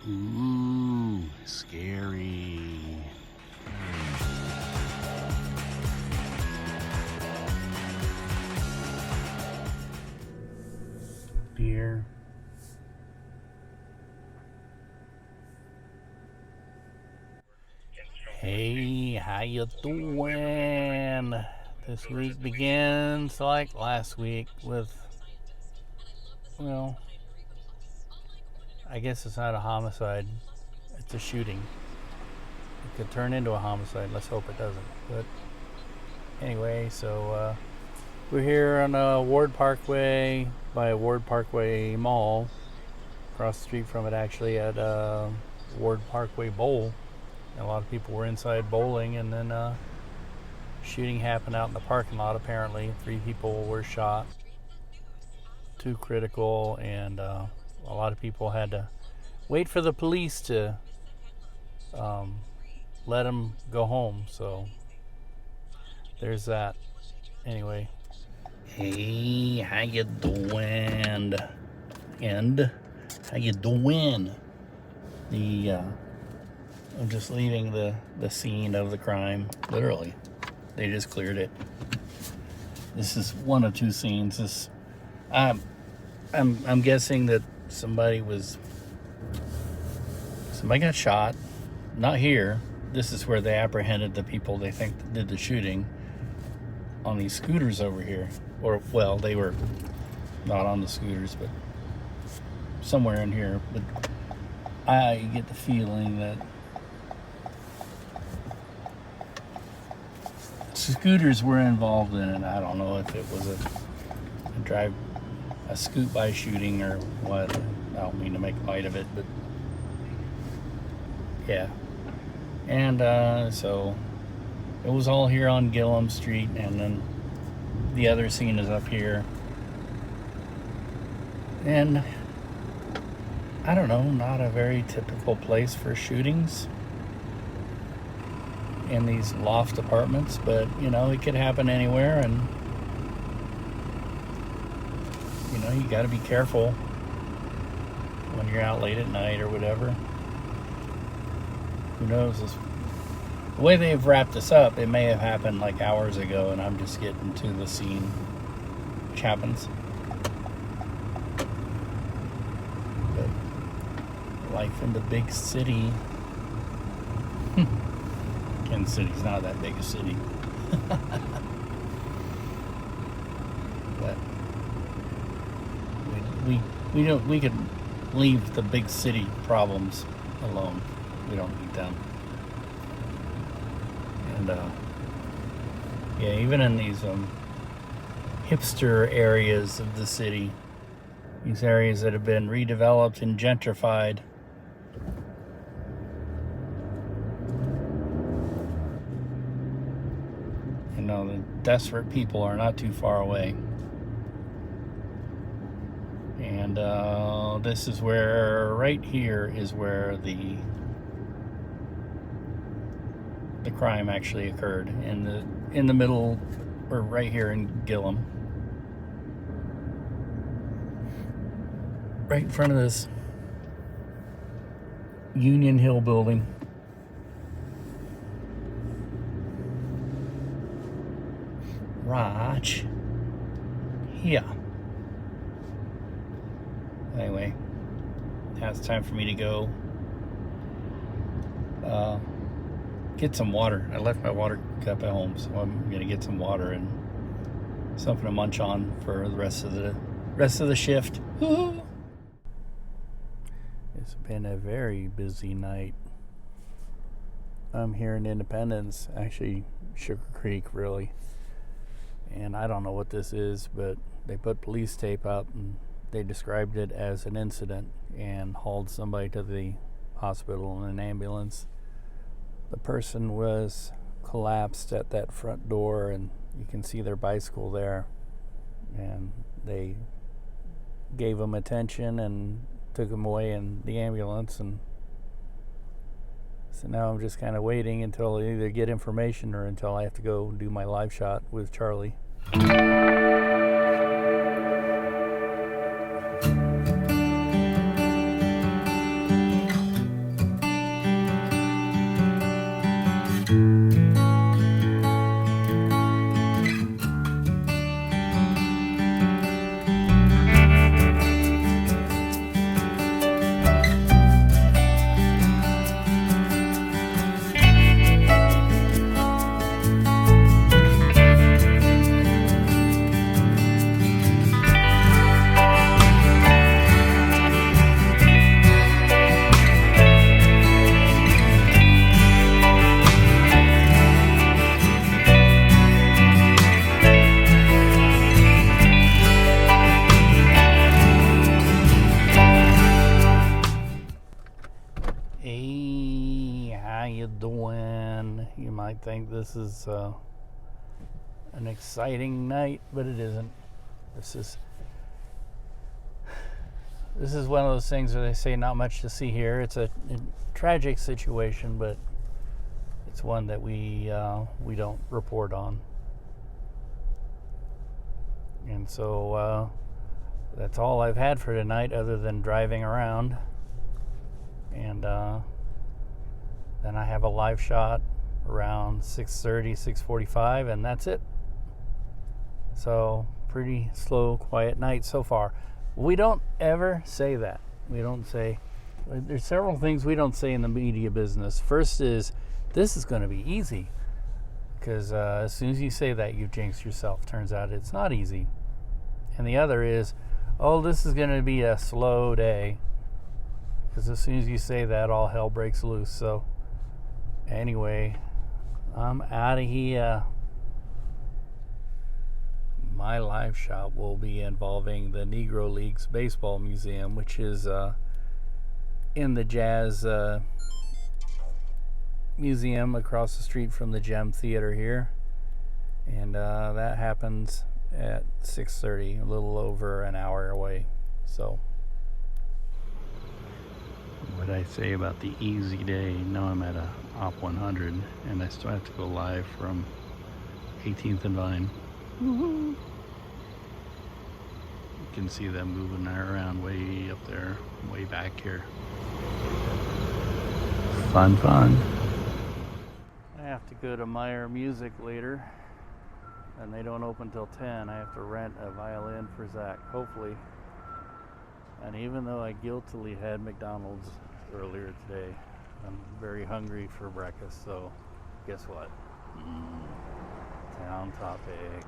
Ooh, scary. Deer. Hey, how you doing? This week begins like last week with, well, I guess it's not a homicide. It's a shooting. It could turn into a homicide. Let's hope it doesn't. But anyway, so we're here on Ward Parkway by Ward Parkway Mall, across the street from it actually at Ward Parkway Bowl. And a lot of people were inside bowling, and then shooting happened out in the parking lot. Apparently 3 people were shot, 2 critical, and a lot of people had to wait for the police to let them go home. So there's that. Anyway, hey, how you doing? And how you doing? I'm just leaving the scene of the crime. Literally, they just cleared it. This is one of 2 scenes. I'm guessing that somebody got shot. Not here. This is where they apprehended the people they think did the shooting on these scooters over here. Or, well, they were not on the scooters, but somewhere in here. But I get the feeling that scooters were involved in it. I don't know if it was a scoot by shooting or what. I don't mean to make light of it, but yeah. And so it was all here on Gillum Street, and then the other scene is up here. And I don't know, not a very typical place for shootings in these loft apartments, but you know, it could happen anywhere, and you know, you got to be careful when you're out late at night or whatever. Who knows? The way they've wrapped this up, it may have happened like hours ago, and I'm just getting to the scene, which happens. But life in the big city. Kansas City's not that big a city. But we could leave the big city problems alone. We don't need them. And yeah, even in these hipster areas of the city, these areas that have been redeveloped and gentrified, you know, the desperate people are not too far away. And this is where, right here is where the crime actually occurred, in the middle, or right here in Gillum, right in front of this Union Hill building. Right here. Anyway, now it's time for me to go get some water. I left my water cup at home, so I'm gonna get some water and something to munch on for the rest of the shift. Woo-hoo. It's been a very busy night. I'm here in Independence, actually Sugar Creek, really. And I don't know what this is, but they put police tape up and they described it as an incident and hauled somebody to the hospital in an ambulance. The person was collapsed at that front door, and you can see their bicycle there. And they gave him attention and took him away in the ambulance. And so now I'm just kind of waiting until I either get information or until I have to go do my live shot with Charlie. you doing? You might think this is an exciting night, but it isn't. This is one of those things where they say not much to see here. It's a tragic situation, but it's one that we don't report on. And so that's all I've had for tonight, other than driving around. And then I have a live shot around 6:30, 6:45, and that's it. So pretty slow, quiet night so far. We don't ever say that. We don't say, there's several things we don't say in the media business. First is, this is going to be easy. Because as soon as you say that, you've jinxed yourself. Turns out it's not easy. And the other is, oh, this is going to be a slow day. Because as soon as you say that, all hell breaks loose. So anyway, I'm out of here. My live shot will be involving the Negro Leagues Baseball Museum, which is in the Jazz Museum across the street from the Gem Theater here. And that happens at 6:30, a little over an hour away. So what did I say about the easy day? Now I'm at a Op 100, and I still have to go live from 18th and Vine. Woo-hoo. You can see them moving around way up there, way back here. Fun. I have to go to Meyer Music later, and they don't open till 10. I have to rent a violin for Zach, hopefully. And even though I guiltily had McDonald's earlier today, I'm very hungry for breakfast, so guess what? Town topic.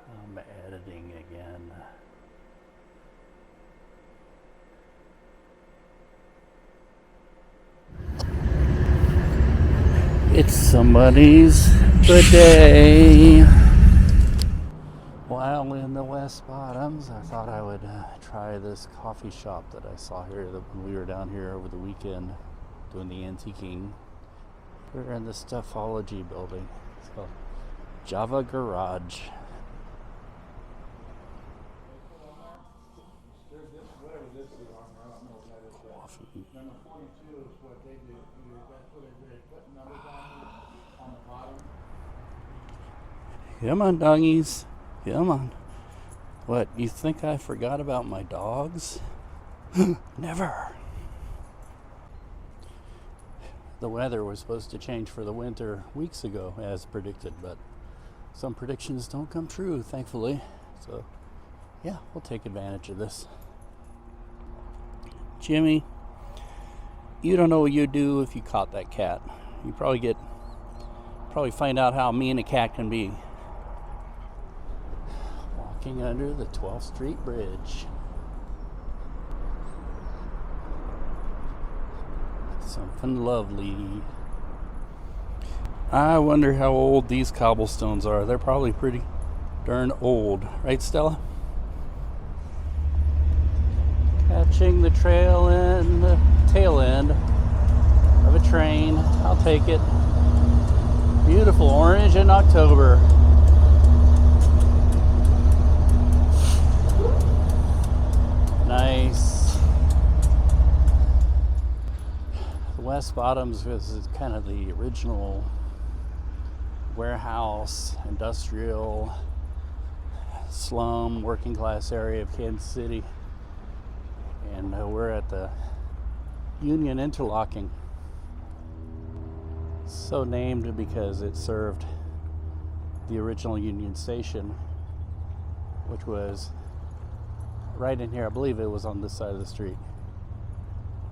I'm editing again. It's somebody's birthday. While in the West Bottoms, I thought I would try this coffee shop that I saw here when we were down here over the weekend doing the antiquing. We're in the Stuffology building. It's called Java Garage. Coffee. Number 42 is what they do. That's what they put numbers on the bottom. Come on, doggies. Come on. What, you think I forgot about my dogs? Never. The weather was supposed to change for the winter weeks ago, as predicted, but some predictions don't come true, thankfully. So, yeah, we'll take advantage of this. Jimmy, you don't know what you'd do if you caught that cat. You probably find out how mean a cat can be. Walking under the 12th Street Bridge. Something lovely. I wonder how old these cobblestones are. They're probably pretty darn old. Right, Stella? Catching the tail end of a train. I'll take it. Beautiful orange in October. Nice. The West Bottoms was kind of the original warehouse, industrial, slum, working class area of Kansas City. And we're at the Union Interlocking. So named because it served the original Union Station, which was right in here. I believe it was on this side of the street.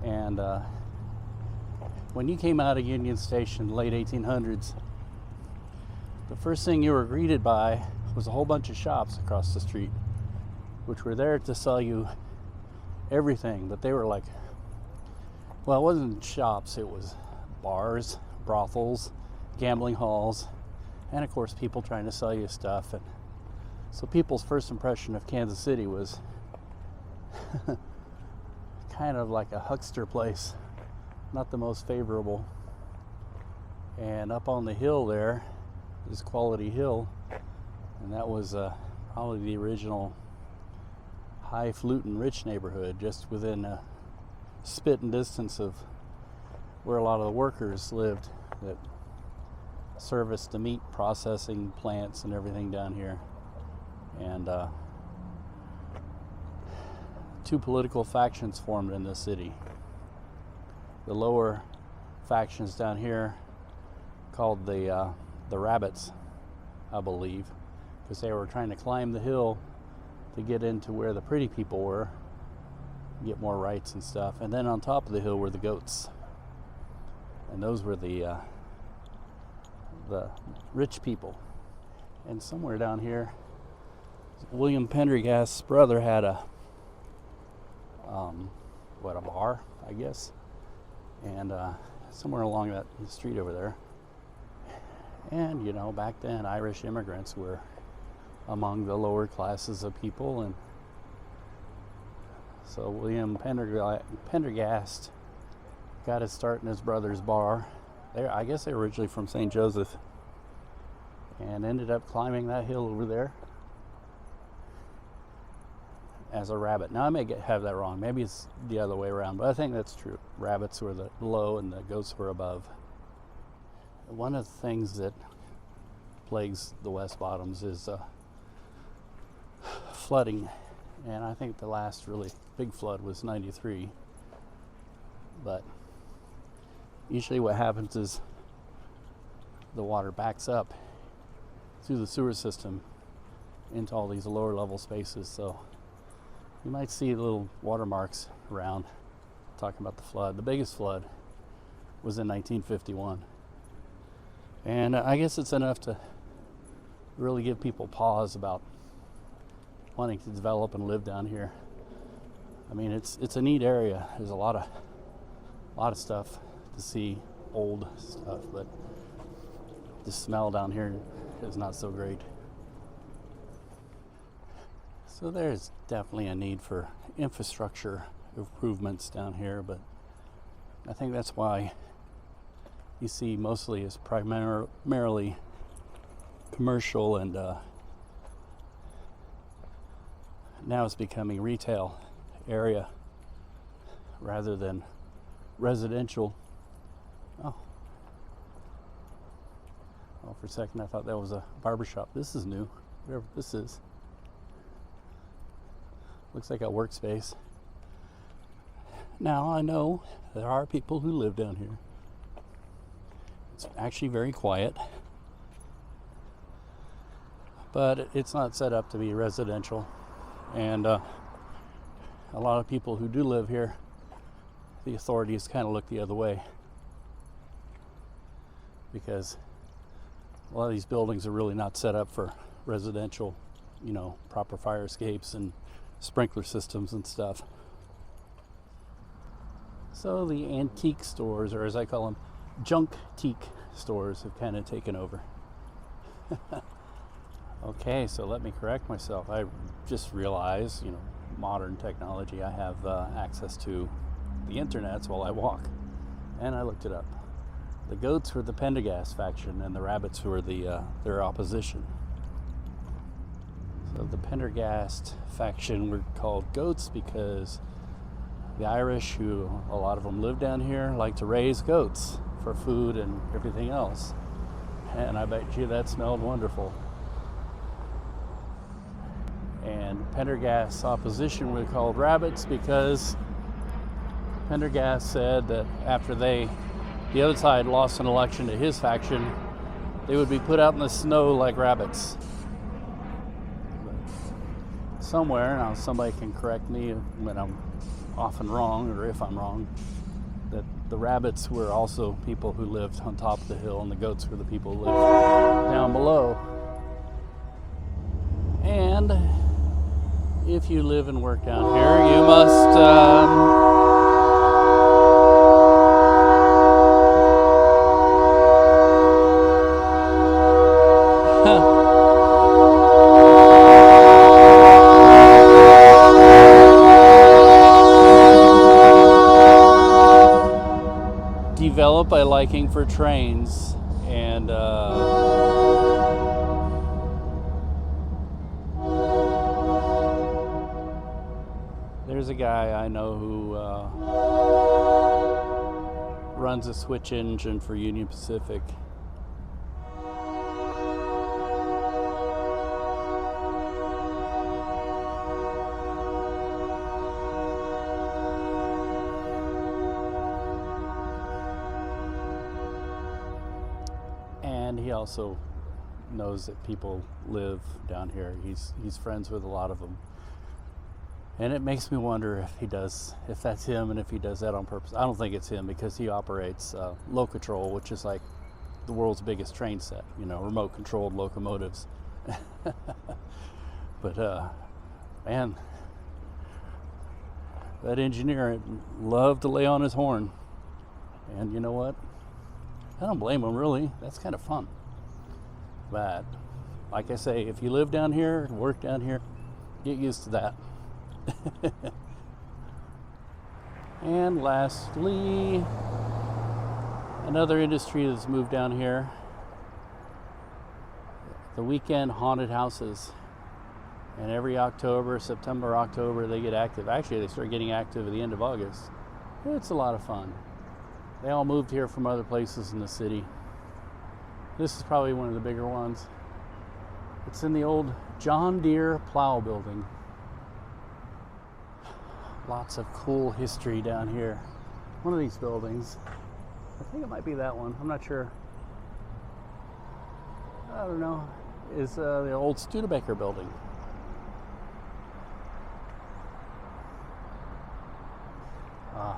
And when you came out of Union Station, late 1800s, the first thing you were greeted by was a whole bunch of shops across the street, which were there to sell you everything. But they were like, well, it wasn't shops, it was bars, brothels, gambling halls, and of course people trying to sell you stuff. And so people's first impression of Kansas City was kind of like a huckster place, not the most favorable. And up on the hill there is Quality Hill, and that was probably the original highfalutin rich neighborhood, just within a spitting distance of where a lot of the workers lived that serviced the meat processing plants and everything down here. And two political factions formed in the city. The lower factions down here, called the Rabbits, I believe, because they were trying to climb the hill to get into where the pretty people were, get more rights and stuff. And then on top of the hill were the Goats, and those were the rich people. And somewhere down here, William Pendergast's brother had a bar, I guess, and somewhere along that street over there. And you know, back then Irish immigrants were among the lower classes of people, and so William Pendergast got his start in his brother's bar. I guess they were originally from St. Joseph, and ended up climbing that hill over there as a rabbit. Now I may have that wrong. Maybe it's the other way around, but I think that's true. Rabbits were the low and the goats were above. One of the things that plagues the West Bottoms is flooding, and I think the last really big flood was 93. But usually what happens is the water backs up through the sewer system into all these lower level spaces, so you might see little watermarks around talking about the flood. The biggest flood was in 1951, and I guess it's enough to really give people pause about wanting to develop and live down here. I mean, it's a neat area. There's a lot of stuff to see, old stuff, but the smell down here is not so great. So there's definitely a need for infrastructure improvements down here, but I think that's why you see mostly is primarily commercial, and now it's becoming retail area rather than residential. Oh, for a second I thought that was a barbershop. This is new, whatever this is. Looks like a workspace. Now I know there are people who live down here. It's actually very quiet, but it's not set up to be residential. And a lot of people who do live here, the authorities kind of look the other way, because a lot of these buildings are really not set up for residential proper fire escapes and sprinkler systems and stuff. So the antique stores, or as I call them, junk-teak stores, have kind of taken over. Okay, so let me correct myself. I just realized, modern technology, I have access to the internets while I walk. And I looked it up. The goats were the Pendergast faction, and the rabbits were their opposition. So the Pendergast faction were called goats because the Irish, who a lot of them live down here, like to raise goats for food and everything else. And I bet you that smelled wonderful. And Pendergast's opposition were called rabbits because Pendergast said that after the other side lost an election to his faction, they would be put out in the snow like rabbits. But somewhere, now somebody can correct me when I'm often wrong, or if I'm wrong, that the rabbits were also people who lived on top of the hill, and the goats were the people who lived down below. And if you live and work down here, you must develop a liking for trains, and there's a guy I know who runs a switch engine for Union Pacific. And he also knows that people live down here. He's friends with a lot of them. And it makes me wonder if that's him, and if he does that on purpose. I don't think it's him, because he operates Locotrol, which is like the world's biggest train set, remote controlled locomotives. But man, that engineer loved to lay on his horn. And you know what? I don't blame him, really. That's kind of fun. But like I say, if you live down here, work down here, get used to that. And lastly, another industry that's moved down here, the weekend haunted houses. And every September, October, they get active. Actually, they start getting active at the end of August. It's a lot of fun. They all moved here from other places in the city. This is probably one of the bigger ones. It's in the old John Deere plow building. Lots of cool history down here. One of these buildings, I think it might be that one, I'm not sure. I don't know, is the old Studebaker building.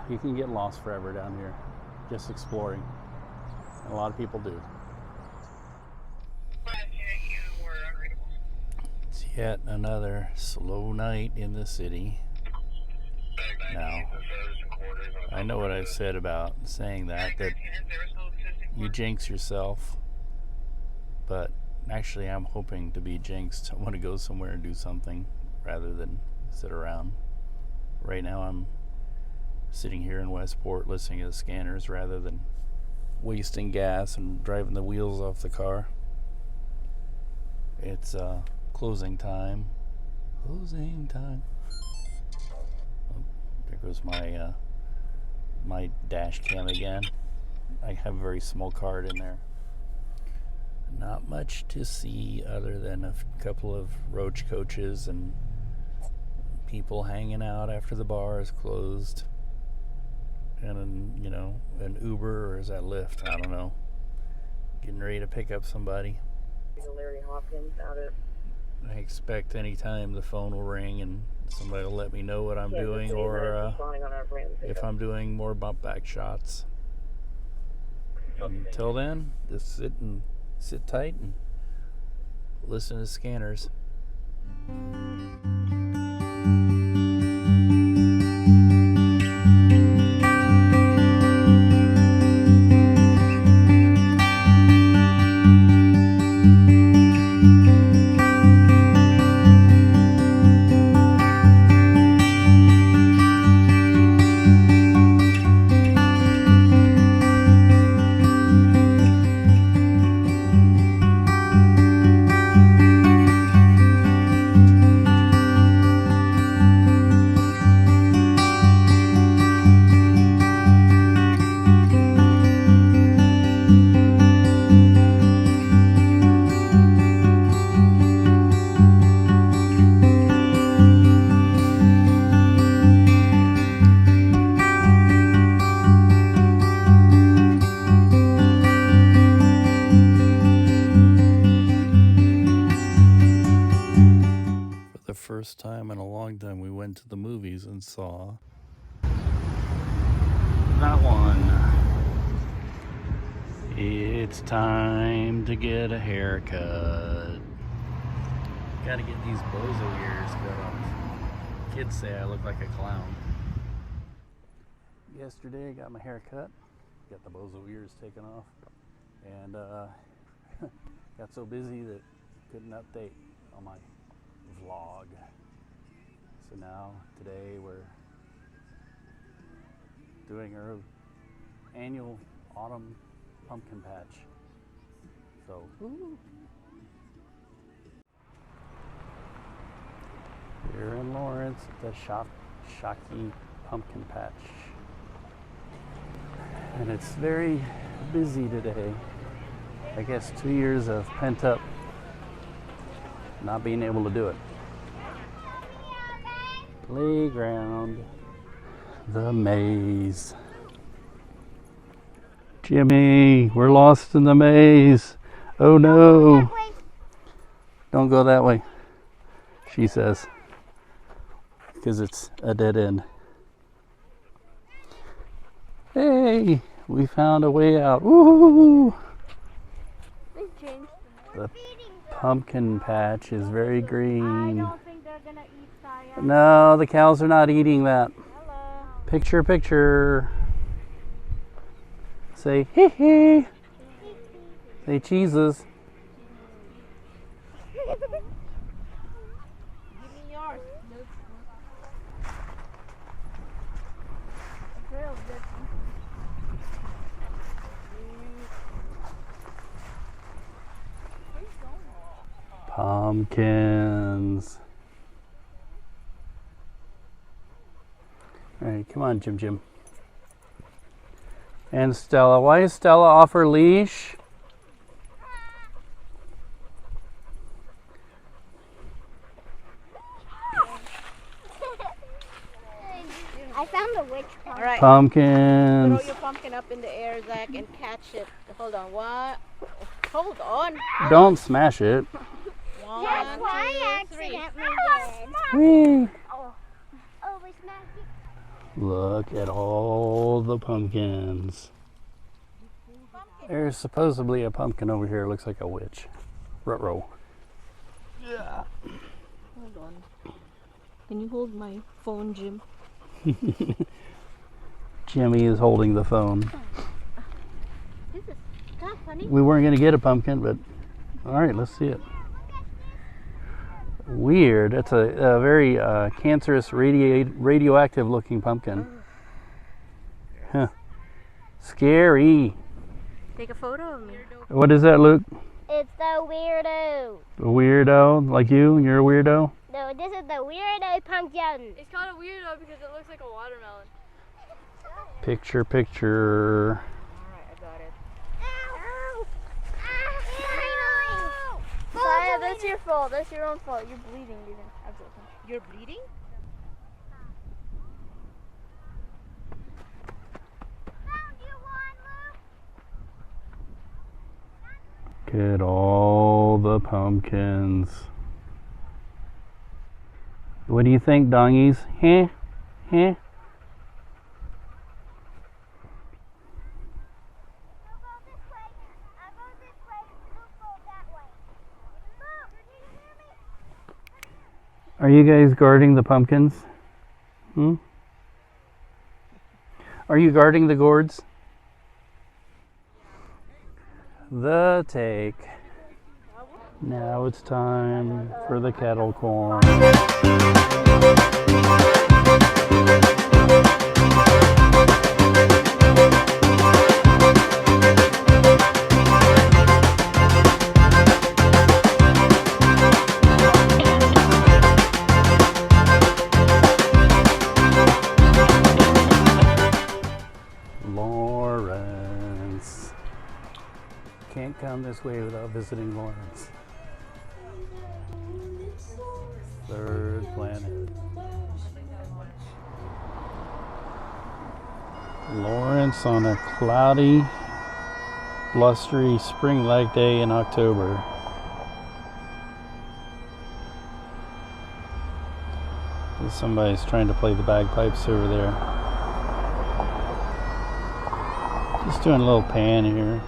You can get lost forever down here, just exploring. And a lot of people do. It's yet another slow night in the city. Now, I know what I've said about saying that you jinx yourself, but actually I'm hoping to be jinxed. I want to go somewhere and do something rather than sit around. Right now I'm sitting here in Westport listening to the scanners rather than wasting gas and driving the wheels off the car. It's closing time. Closing time. There goes my my dash cam again. I have a very small card in there. Not much to see other than a couple of roach coaches and people hanging out after the bar is closed. And an Uber, or is that Lyft? I don't know. Getting ready to pick up somebody. Larry Hopkins out of. I expect any time the phone will ring and somebody will let me know what I'm doing, or if I'm doing more bump back shots. Until then, just sit tight and listen to scanners. First time in a long time we went to the movies and saw that one. It's time to get a haircut. Gotta get these bozo ears cut off. Kids say I look like a clown. Yesterday I got my hair cut, got the bozo ears taken off, and got so busy that couldn't update on my vlog. So now today we're doing our annual autumn pumpkin patch. So woo. Here in Lawrence, the Shockey pumpkin patch, and it's very busy today. I guess 2 years of pent up not being able to do it. Playground, the maze. Jimmy, we're lost in the maze. Oh no. Don't go that way, she says, because it's a dead end. Hey, we found a way out. Woo! The pumpkin patch is very green. I don't think they're gonna eat Saya. No, the cows are not eating that. Hello. Picture, picture. Say hee hee. Say cheeses. Give me yours. Pumpkins. All right, come on, Jim Jim. And Stella. Why is Stella off her leash? I found a witch pumpkin. All right. Pumpkins. Throw your pumpkin up in the air, Zach, and catch it. Hold on. What? Hold on. Don't smash it. One, That's why I 2, 3. accidentally did. Whee. Oh, we smacked it. Look at all the pumpkins. There's supposedly a pumpkin over here. Looks like a witch. Ruh-roh. Yeah. Hold on. Can you hold my phone, Jim? Jimmy is holding the phone. This is tough, honey. We weren't going to get a pumpkin, but all right, let's see it. Weird. That's a very cancerous, radioactive looking pumpkin. Huh. Scary. Take a photo of me. What is that, Luke? It's the weirdo. A weirdo? Like you? You're a weirdo? No, this is the weirdo pumpkin. It's called a weirdo because it looks like a watermelon. Picture, picture. Alright, I got it. Ow! Ow! Saya, that's your fault. That's your own fault. You're bleeding, even. I'm joking. You're bleeding? Look at all the pumpkins. What do you think, dongies? Huh? Huh? Are you guys guarding the pumpkins? Hmm? Are you guarding the gourds? The take. Now it's time for the kettle corn. Lawrence. Can't come this way without visiting Lawrence. Third planet. Lawrence on a cloudy, blustery spring-like day in October. Somebody's trying to play the bagpipes over there. Just doing a little pan here.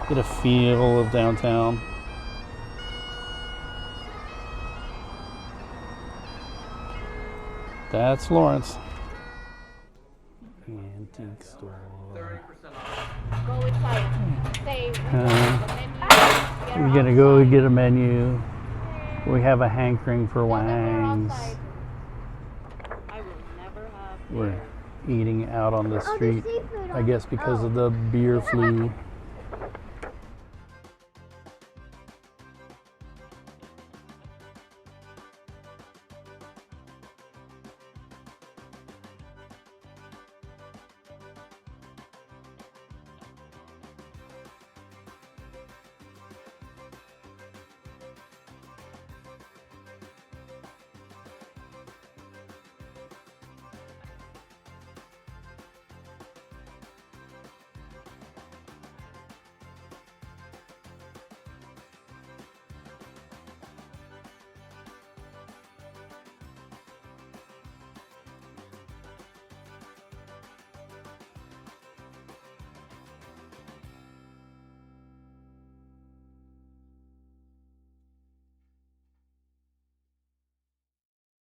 Get a feel of downtown. That's Lawrence. Antique store. Go inside. Say, we want the menu. We're gonna go get a menu. We have a hankering for Tell them we're wangs. outside. I will never have. We're eating out on the Oh, street, there's seafood I on guess because of the beer flu.